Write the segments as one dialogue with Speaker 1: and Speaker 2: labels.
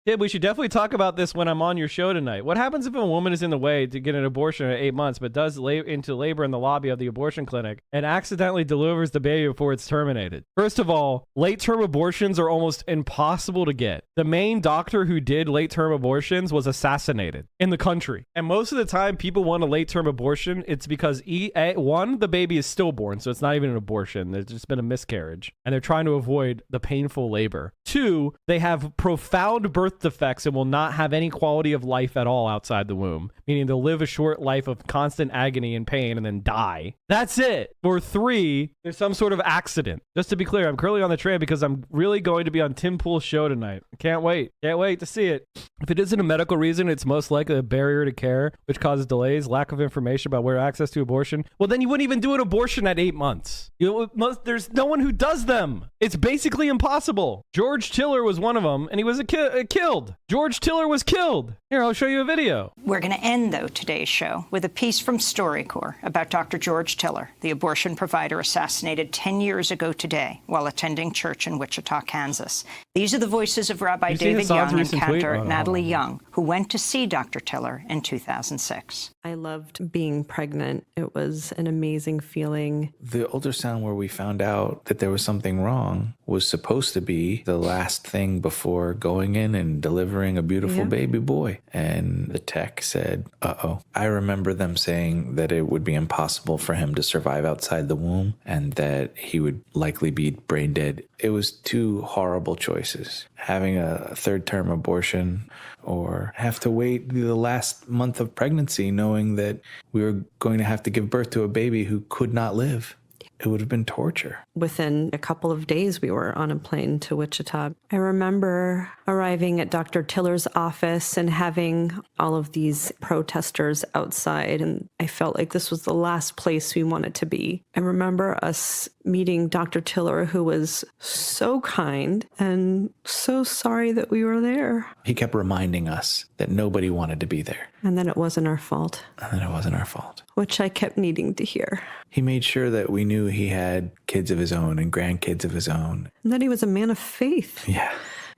Speaker 1: Kid, we should definitely talk about this when I'm on your show tonight. What happens if a woman is in the way to get an abortion at 8 months, but does into labor in the lobby of the abortion clinic and accidentally delivers the baby before it's terminated? First of all, late-term abortions are almost impossible to get. The main doctor who did late-term abortions was assassinated in the country. And most of the time, people want a late-term abortion. It's because, one, the baby is stillborn, so it's not even an abortion. There's just been a miscarriage, and they're trying to avoid the painful labor. Two, they have profound birth defects and will not have any quality of life at all outside the womb, meaning they'll live a short life of constant agony and pain and then die. That's it. Or three, there's some sort of accident. Just to be clear, I'm currently on the train because I'm really going to be on Tim Pool's show tonight. I can't wait. Can't wait to see it. If it isn't a medical reason, it's most likely a barrier to care, which causes delays, lack of information about where access to abortion. Well, then you wouldn't even do an abortion at 8 months. There's no one who does them. It's basically impossible. George Tiller was one of them, and he was killed. George Tiller was killed. Here, I'll show you a video.
Speaker 2: We're going to end, though, today's show with a piece from StoryCorps about Dr. George Tiller, the abortion provider assassinated 10 years ago today while attending church in Wichita, Kansas. These are the voices of Rabbi David Young and Cantor Natalie Young, who went to see Dr. Tiller in 2006.
Speaker 3: I loved being pregnant. It was an amazing feeling.
Speaker 4: The ultrasound where we found out that there was something wrong was supposed to be the last thing before going in and delivering a beautiful baby boy. And the tech said, uh-oh. I remember them saying that it would be impossible for him to survive outside the womb and that he would likely be brain dead. It was two horrible choices. Having a third-term abortion or have to wait the last month of pregnancy knowing that we were going to have to give birth to a baby who could not live. It would have been torture.
Speaker 3: Within a couple of days, we were on a plane to Wichita. I remember arriving at Dr. Tiller's office and having all of these protesters outside, and I felt like this was the last place we wanted to be. I remember us meeting Dr. Tiller, who was so kind and so sorry that we were there.
Speaker 4: He kept reminding us that nobody wanted to be there.
Speaker 3: And then it wasn't our fault.
Speaker 4: Which
Speaker 3: I kept needing to hear.
Speaker 4: He made sure that we knew he had kids of his own and grandkids of his own.
Speaker 3: And that he was a man of faith.
Speaker 4: Yeah.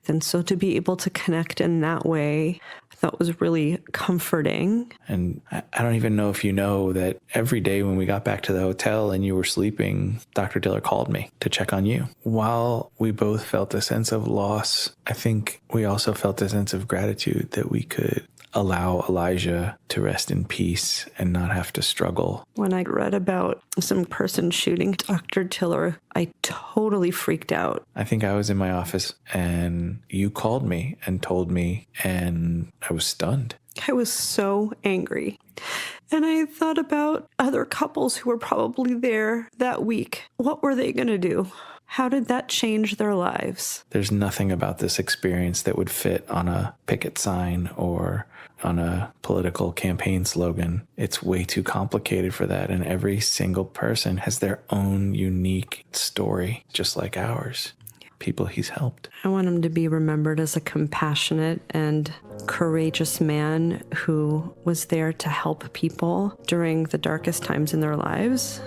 Speaker 3: And so to be able to connect in that way, I thought was really comforting.
Speaker 4: And I don't even know if you know that every day when we got back to the hotel and you were sleeping, Dr. Tiller called me to check on you. While we both felt a sense of loss, I think we also felt a sense of gratitude that we could allow Elijah to rest in peace and not have to struggle.
Speaker 3: When I read about some person shooting Dr. Tiller, I totally freaked out.
Speaker 4: I think I was in my office and you called me and told me, and I was stunned.
Speaker 3: I was so angry. And I thought about other couples who were probably there that week. What were they going to do? How did that change their lives?
Speaker 4: There's nothing about this experience that would fit on a picket sign or on a political campaign slogan. It's way too complicated for that, and every single person has their own unique story, just like ours. People he's helped.
Speaker 3: I want him to be remembered as a compassionate and courageous man who was there to help people during the darkest times in their lives.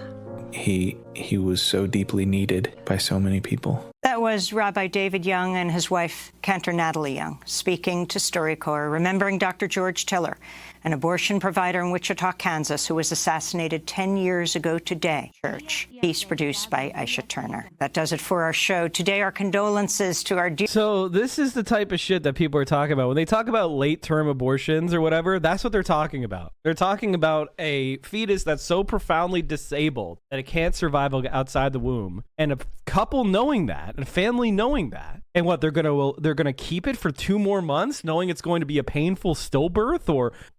Speaker 4: He was so deeply needed by so many people.
Speaker 2: That was Rabbi David Young and his wife, Cantor Natalie Young, speaking to StoryCorps, remembering Dr. George Tiller, an abortion provider in Wichita, Kansas, who was assassinated 10 years ago today. Church. Piece produced by Aisha Turner. That does it for our show. Today, our condolences to our dear...
Speaker 1: So this is the type of shit that people are talking about. When they talk about late-term abortions or whatever, that's what they're talking about. They're talking about a fetus that's so profoundly disabled that it can't survive outside the womb. And a couple knowing that, a family knowing that, and what they're gonna keep it for 2 more months, knowing it's going to be a painful stillbirth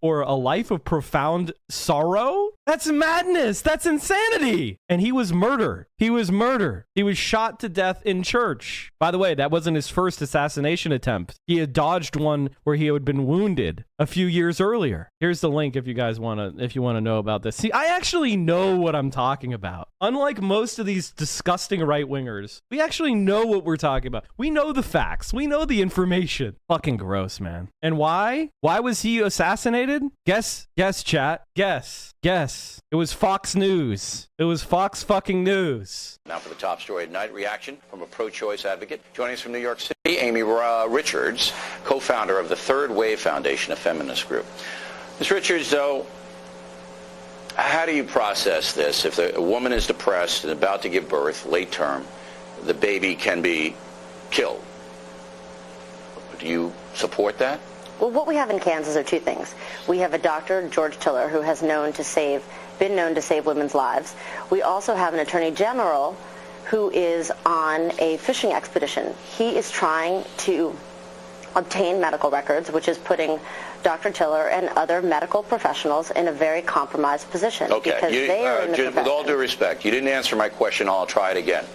Speaker 1: or a life of profound sorrow. That's madness. That's insanity. And he was murdered. He was shot to death in church. By the way, that wasn't his first assassination attempt. He had dodged one where he had been wounded a few years earlier. Here's the link if you guys want to know about this. See, I actually know what I'm talking about. Unlike most of these disgusting right-wingers, we actually know what we're talking about. We know the facts. We know the information. Fucking gross, man. And why? Why was he assassinated? Guess, chat. Guess. It was Fox News. It was Fox fucking News.
Speaker 5: Now for the top story at night, reaction from a pro-choice advocate. Joining us from New York City, Amy Richards, co-founder of the Third Wave Foundation, a feminist group. Ms. Richards, though, how do you process this? If a woman is depressed and about to give birth, late term, the baby can be killed. Do you support that?
Speaker 6: Well, what we have in Kansas are two things. We have a doctor, George Tiller, who has been known to save women's lives. We also have an attorney general who is on a fishing expedition. He is trying to obtain medical records, which is putting Dr. Tiller and other medical professionals in a very compromised position.
Speaker 5: Okay,
Speaker 6: because they are in the
Speaker 5: with all due respect, you didn't answer my question. I'll try it again.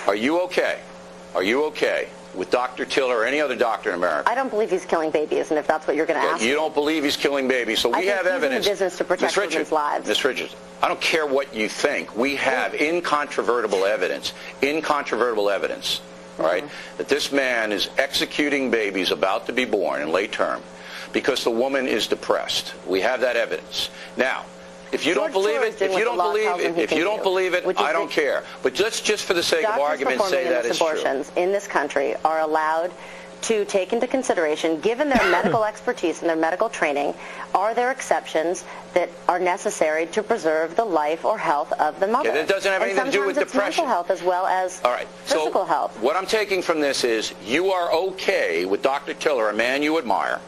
Speaker 5: Are you okay? Are you okay with Dr. Tiller or any other doctor in America?
Speaker 6: I don't believe he's killing babies, and if that's what you're going to ask.
Speaker 5: You don't believe he's killing babies, so we have evidence.
Speaker 6: He's in the business to protect women's lives.
Speaker 5: Ms. Richards, I don't care what you think. We have incontrovertible evidence, all right, that this man is executing babies about to be born in late term because the woman is depressed. We have that evidence. Now, if you don't believe it, I don't care. But let's just for the sake of argument say that is true.
Speaker 6: Abortions in this country are allowed to take into consideration, given their medical expertise and their medical training, are there exceptions that are necessary to preserve the life or health of the mother?
Speaker 5: Okay, that doesn't have anything to do with depression.
Speaker 6: Mental health as well as physical health.
Speaker 5: What I'm taking from this is you are okay with Dr. Tiller, a man you admire,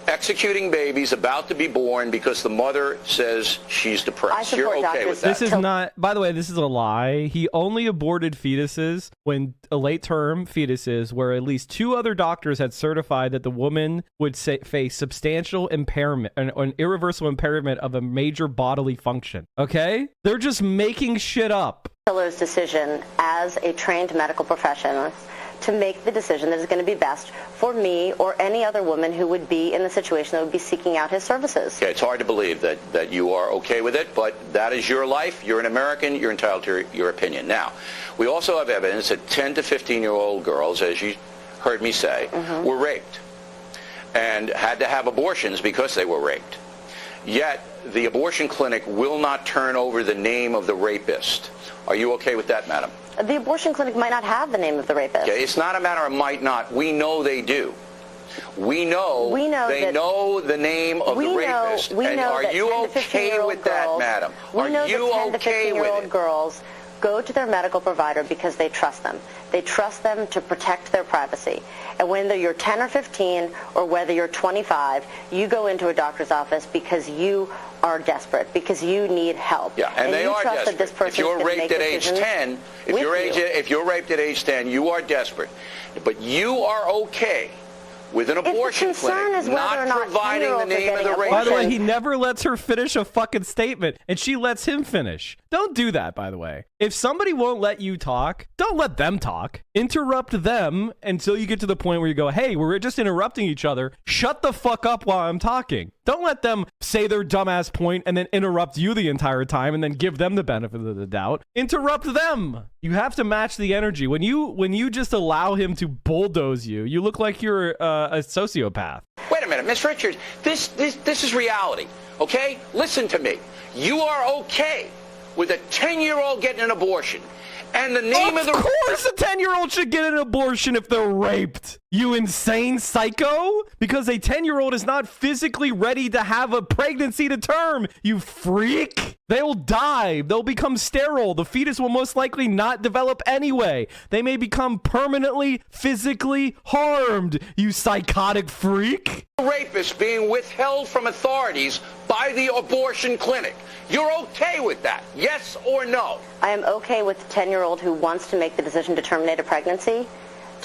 Speaker 5: executing babies about to be born because the mother says she's depressed. You're okay with that.
Speaker 1: This is not, by the way, this is a lie. He only aborted fetuses when late-term fetuses where at least 2 other doctors had certified that the woman would face substantial impairment, an irreversible impairment of a major bodily function. Okay? They're just making shit up.
Speaker 6: Tiller's decision as a trained medical professional to make the decision that is going to be best for me or any other woman who would be in the situation that would be seeking out his services.
Speaker 5: Okay, it's hard to believe that you are okay with it, but that is your life. You're an American. You're entitled to your opinion. Now, we also have evidence that 10 to 15-year-old girls, as you heard me say, were raped and had to have abortions because they were raped. Yet, the abortion clinic will not turn over the name of the rapist. Are you okay with that, madam?
Speaker 6: The abortion clinic might not have the name of the rapist.
Speaker 5: Okay, it's not a matter of might not. We know they do. We know they know the name of the rapist. And are you okay with that, madam?
Speaker 6: Are you okay with it? 10 to 15-year-old girls go to their medical provider because they trust them. They trust them to protect their privacy. And whether you're 10 or 15 or whether you're 25, you go into a doctor's office because you are desperate, because you need help.
Speaker 5: Yeah, and they are desperate. If you're raped at age 10, if you're raped at age 10, you are desperate. But you are okay with an abortion clinic not providing the name of the rapist.
Speaker 1: By the way, he never lets her finish a fucking statement, and she lets him finish. Don't do that, by the way. If somebody won't let you talk, don't let them talk. Interrupt them until you get to the point where you go, hey, we're just interrupting each other. Shut the fuck up while I'm talking. Don't let them say their dumbass point and then interrupt you the entire time and then give them the benefit of the doubt. Interrupt them. You have to match the energy. When you just allow him to bulldoze you, you look like you're a sociopath.
Speaker 5: Wait a minute, Miss Richards. This is reality, okay? Listen to me. You are okay with a 10-year-old getting an abortion. And the name of the...
Speaker 1: Of course a 10-year-old should get an abortion if they're raped. You insane psycho? Because a 10-year-old is not physically ready to have a pregnancy to term, you freak. They'll die. They'll become sterile. The fetus will most likely not develop anyway. They may become permanently physically harmed, you psychotic freak.
Speaker 5: Rapist being withheld from authorities by the abortion clinic. You're okay with that, yes or no?
Speaker 6: I am okay with the 10-year-old who wants to make the decision to terminate a pregnancy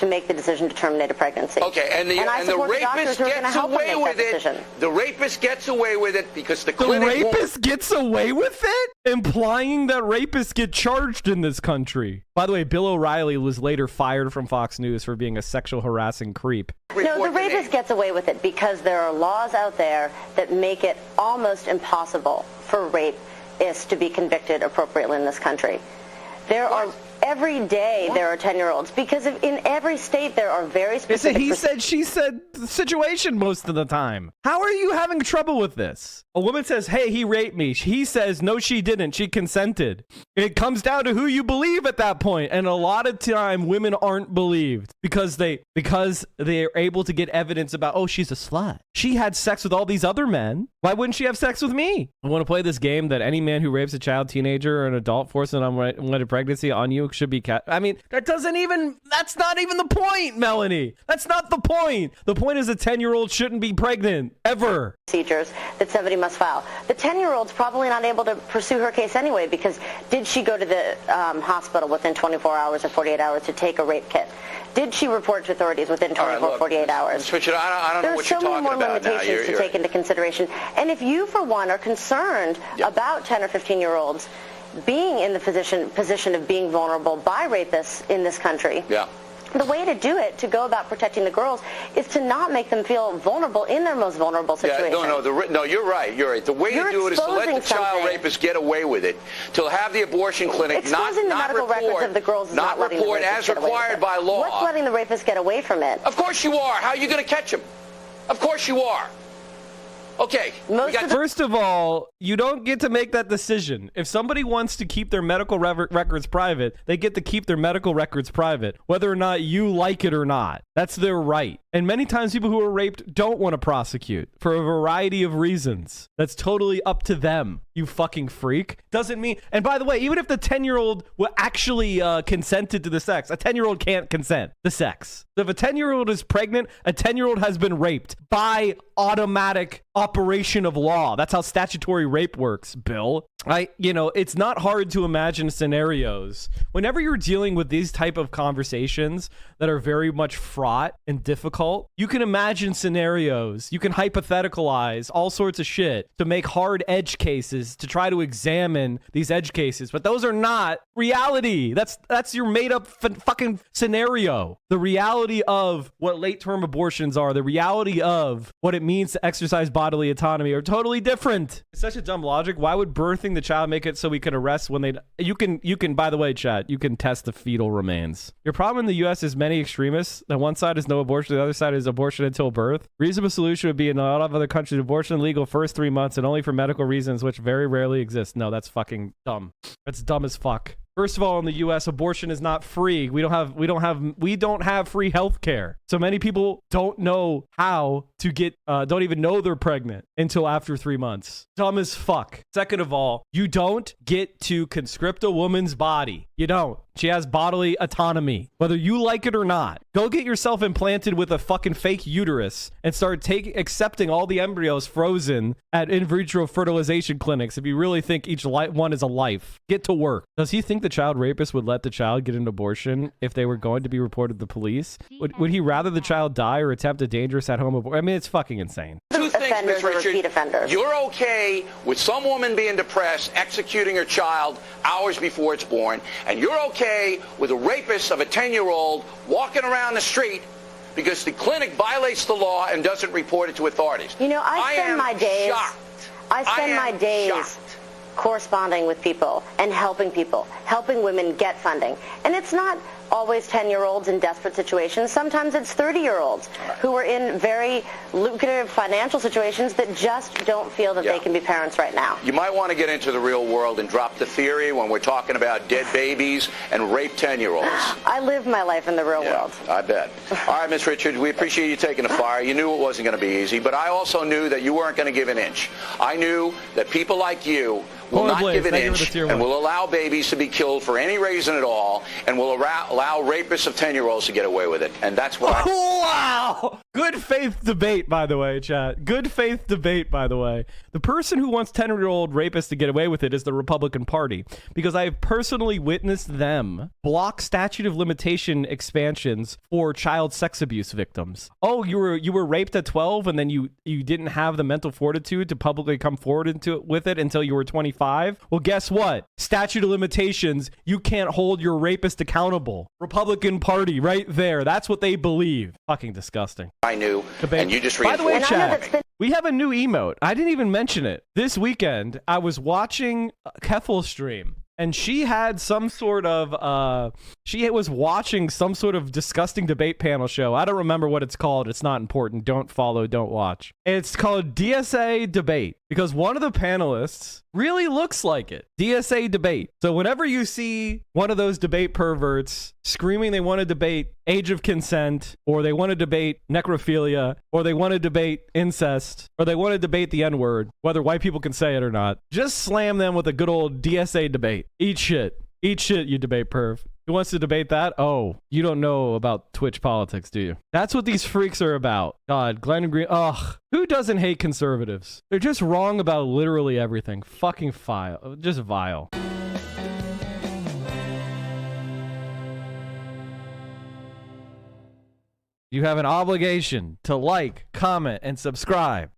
Speaker 6: to make the decision to terminate a pregnancy.
Speaker 5: Okay, and the rapist gets away with it. The rapist gets away with it because the clinic
Speaker 1: rapist gets away with it? Implying that rapists get charged in this country. By the way, Bill O'Reilly was later fired from Fox News for being a sexual harassing creep.
Speaker 6: No, the rapist gets away with it because there are laws out there that make it almost impossible for rapists to be convicted appropriately in this country. Every day there are 10-year-olds because in every state there are very specific...
Speaker 1: It's a he said, she said situation most of the time. How are you having trouble with this? A woman says, hey, he raped me. He says, no, she didn't. She consented. It comes down to who you believe at that point. And a lot of time women aren't believed because they're able to get evidence about, oh, she's a slut. She had sex with all these other men. Why wouldn't she have sex with me? I want to play this game that any man who rapes a child, teenager, or an adult forcing an unwanted pregnancy on you should be I mean, that's not even the point, Melanie. That's not the point. The point is a 10-year-old shouldn't be pregnant, ever.
Speaker 6: Procedures that somebody must file. The 10-year-old's probably not able to pursue her case anyway because did she go to the hospital within 24 hours or 48 hours to take a rape kit? Did she report to authorities within 24, 48 hours?
Speaker 5: Richard, I don't know what you're talking about now.
Speaker 6: There are so many more limitations to take into consideration. And if you, for one, are concerned about 10 or 15-year-olds being in the position of being vulnerable by rapists in this country, the way to do it, to go about protecting the girls, is to not make them feel vulnerable in their most vulnerable situation.
Speaker 5: No, you're right. You're right. The way to do it is to let the child rapist get away with it, to have the abortion clinic not report, of the girls not report as required by law.
Speaker 6: What's letting the rapist get away from it?
Speaker 5: Of course you are. How are you going to catch him? Of course you are. Okay.
Speaker 1: First of all, you don't get to make that decision. If somebody wants to keep their medical records private, they get to keep their medical records private, whether or not you like it or not. That's their right. And many times people who are raped don't want to prosecute for a variety of reasons. That's totally up to them, you fucking freak. Doesn't mean... And by the way, even if the 10-year-old actually consented to the sex, a 10-year-old can't consent to sex. So if a 10-year-old is pregnant, a 10-year-old has been raped by automatic operation of law. That's how statutory rape works, Bill. It's not hard to imagine scenarios. Whenever you're dealing with these type of conversations that are very much fraught and difficult, you can imagine scenarios. You can hypotheticalize all sorts of shit to make hard edge cases to try to examine these edge cases. But those are not reality. That's your made up fucking scenario. The reality of what late-term abortions are, the reality of what it means to exercise bodily autonomy are totally different. It's such a dumb logic. Why would birthing the child make it so we can arrest when you can by the way, chat, you can test the fetal remains. Your problem in the US is many extremists. The one side is no abortion, the other side is abortion until birth. Reasonable solution would be in a lot of other countries, abortion legal first 3 months and only for medical reasons, which very rarely exist. No, that's fucking dumb. That's dumb as fuck. First of all, in the U.S., abortion is not free. We don't have free health care. So many people don't know how to get, don't even know they're pregnant until after 3 months. Dumb as fuck. Second of all, you don't get to conscript a woman's body. You don't. She has bodily autonomy, whether you like it or not. Go get yourself implanted with a fucking fake uterus and start accepting all the embryos frozen at in vitro fertilization clinics if you really think each one is a life. Get to work. Does he think the child rapist would let the child get an abortion if they were going to be reported to the police? Would he rather the child die or attempt a dangerous at-home abortion? I mean, it's fucking insane.
Speaker 5: Two things, Ms. Richard. You're okay with some woman being depressed, executing her child hours before it's born, and you're okay with a rapist of a 10-year-old walking around the street because the clinic violates the law and doesn't report it to authorities.
Speaker 6: You know, I spend my days corresponding with people and helping women get funding. And it's not always 10-year-olds in desperate situations. Sometimes it's 30-year-olds who are in very lucrative financial situations that just don't feel that they can be parents right now.
Speaker 5: You might want to get into the real world and drop the theory when we're talking about dead babies and raped 10-year-olds.
Speaker 6: I live my life in the real world.
Speaker 5: I bet. All right, Ms. Richards, we appreciate you taking the fire. You knew it wasn't going to be easy, but I also knew that you weren't going to give an inch. I knew that people like you will not
Speaker 1: Blaze,
Speaker 5: give an
Speaker 1: thank you for the
Speaker 5: inch
Speaker 1: tier
Speaker 5: and
Speaker 1: one.
Speaker 5: will allow babies to be killed for any reason at all and will allow rapists of 10-year-olds to get away with it. And that's what
Speaker 1: Wow! Good faith debate, by the way, chat. Good faith debate, by the way. The person who wants 10-year-old rapists to get away with it is the Republican Party, because I have personally witnessed them block statute of limitation expansions for child sex abuse victims. Oh, you were raped at 12 and then you didn't have the mental fortitude to publicly come forward with it until you were 25? Well, guess what? Statute of limitations, you can't hold your rapist accountable. Republican Party right there. That's what they believe. Fucking disgusting.
Speaker 5: I knew,
Speaker 1: Debate.
Speaker 5: and you just
Speaker 1: By the way,
Speaker 5: reinforced
Speaker 1: chat, we have a new emote. I didn't even mention it. This weekend, I was watching Keffel's stream, and she had some sort of, she was watching some sort of disgusting debate panel show. I don't remember what it's called. It's not important. Don't follow, don't watch. It's called DSA Debate, because one of the panelists really looks like it. DSA Debate. So whenever you see one of those debate perverts screaming they want to debate age of consent, or they want to debate necrophilia, or they want to debate incest, or they want to debate the N-word, whether white people can say it or not, just slam them with a good old DSA debate. Eat shit. Eat shit, you debate perv. Who wants to debate that? Oh, you don't know about Twitch politics, do you? That's what these freaks are about. God, Glenn Green. Ugh. Who doesn't hate conservatives? They're just wrong about literally everything. Fucking vile. Just vile. You have an obligation to like, comment, and subscribe.